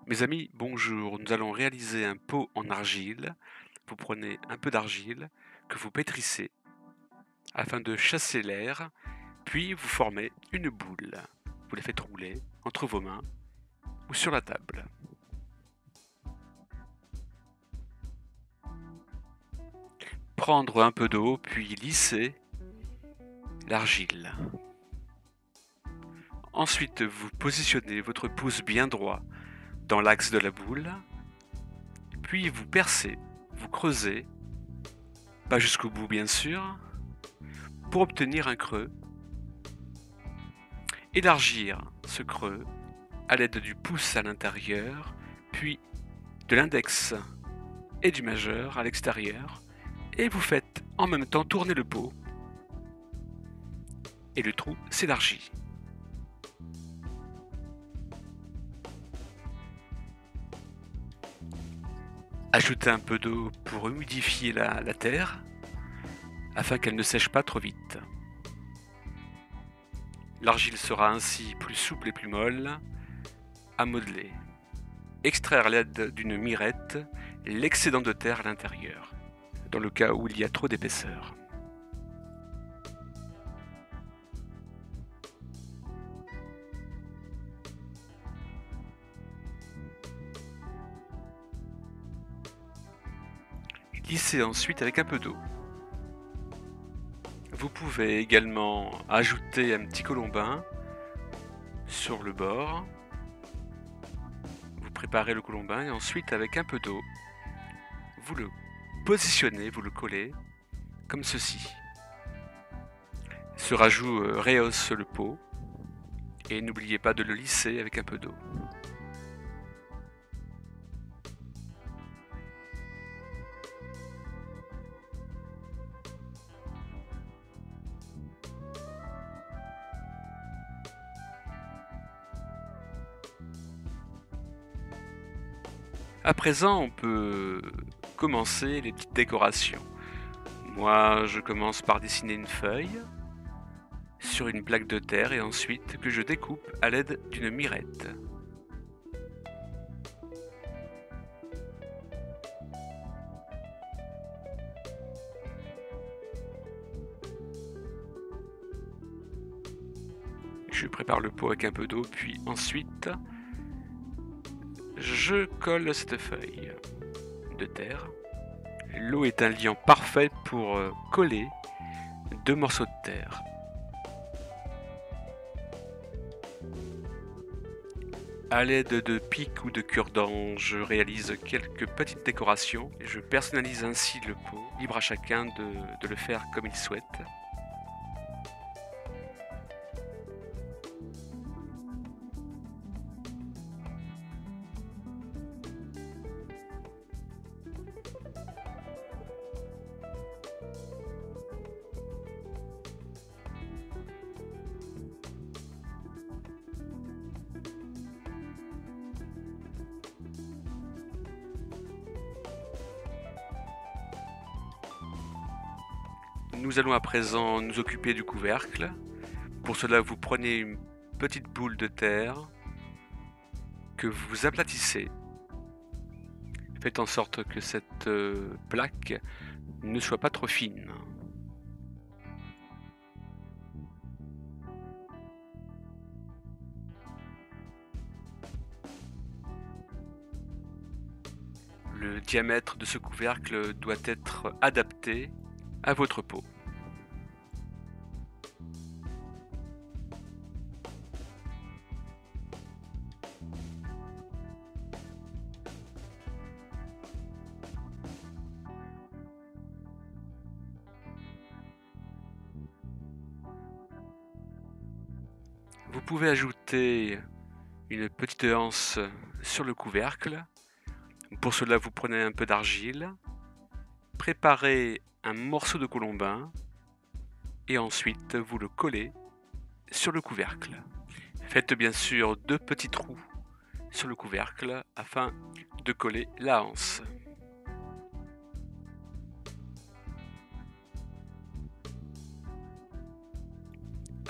Mes amis, bonjour. Nous allons réaliser un pot en argile. Vous prenez un peu d'argile que vous pétrissez afin de chasser l'air, puis vous formez une boule. Vous la faites rouler entre vos mains ou sur la table. Prendre un peu d'eau, puis lisser l'argile. Ensuite, vous positionnez votre pouce bien droit dans l'axe de la boule, puis vous percez, vous creusez, pas jusqu'au bout bien sûr, pour obtenir un creux. Élargir ce creux à l'aide du pouce à l'intérieur, puis de l'index et du majeur à l'extérieur, et vous faites en même temps tourner le pot, et le trou s'élargit. Ajoutez un peu d'eau pour humidifier la terre, afin qu'elle ne sèche pas trop vite. L'argile sera ainsi plus souple et plus molle à modeler. Extraire à l'aide d'une mirette l'excédent de terre à l'intérieur, dans le cas où il y a trop d'épaisseur. Lissez ensuite avec un peu d'eau. Vous pouvez également ajouter un petit colombin sur le bord. Vous préparez le colombin et ensuite avec un peu d'eau, vous le positionnez, vous le collez comme ceci. Ce rajout rehausse le pot et n'oubliez pas de le lisser avec un peu d'eau. À présent, on peut commencer les petites décorations. Moi, je commence par dessiner une feuille sur une plaque de terre et ensuite que je découpe à l'aide d'une mirette. Je prépare le pot avec un peu d'eau, puis ensuite je colle cette feuille de terre. L'eau est un liant parfait pour coller deux morceaux de terre. À l'aide de pics ou de cure-dents, je réalise quelques petites décorations et je personnalise ainsi le pot, libre à chacun de le faire comme il souhaite. Nous allons à présent nous occuper du couvercle. Pour cela, vous prenez une petite boule de terre que vous aplatissez. Faites en sorte que cette plaque ne soit pas trop fine. Le diamètre de ce couvercle doit être adapté à votre pot. Vous pouvez ajouter une petite anse sur le couvercle. Pour cela, vous prenez un peu d'argile, préparez un morceau de colombin et ensuite vous le collez sur le couvercle. Faites bien sûr deux petits trous sur le couvercle afin de coller la anse.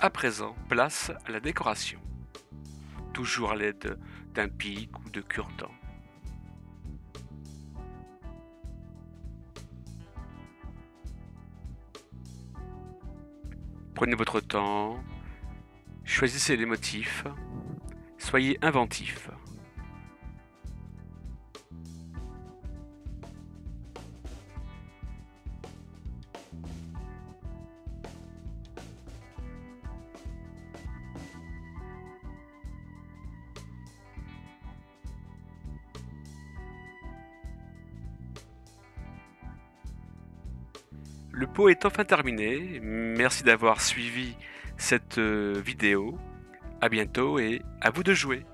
À présent, place à la décoration. Toujours à l'aide d'un pic ou de cure-dent. Prenez votre temps, choisissez les motifs, soyez inventif. Le pot est enfin terminé, merci d'avoir suivi cette vidéo, à bientôt et à vous de jouer!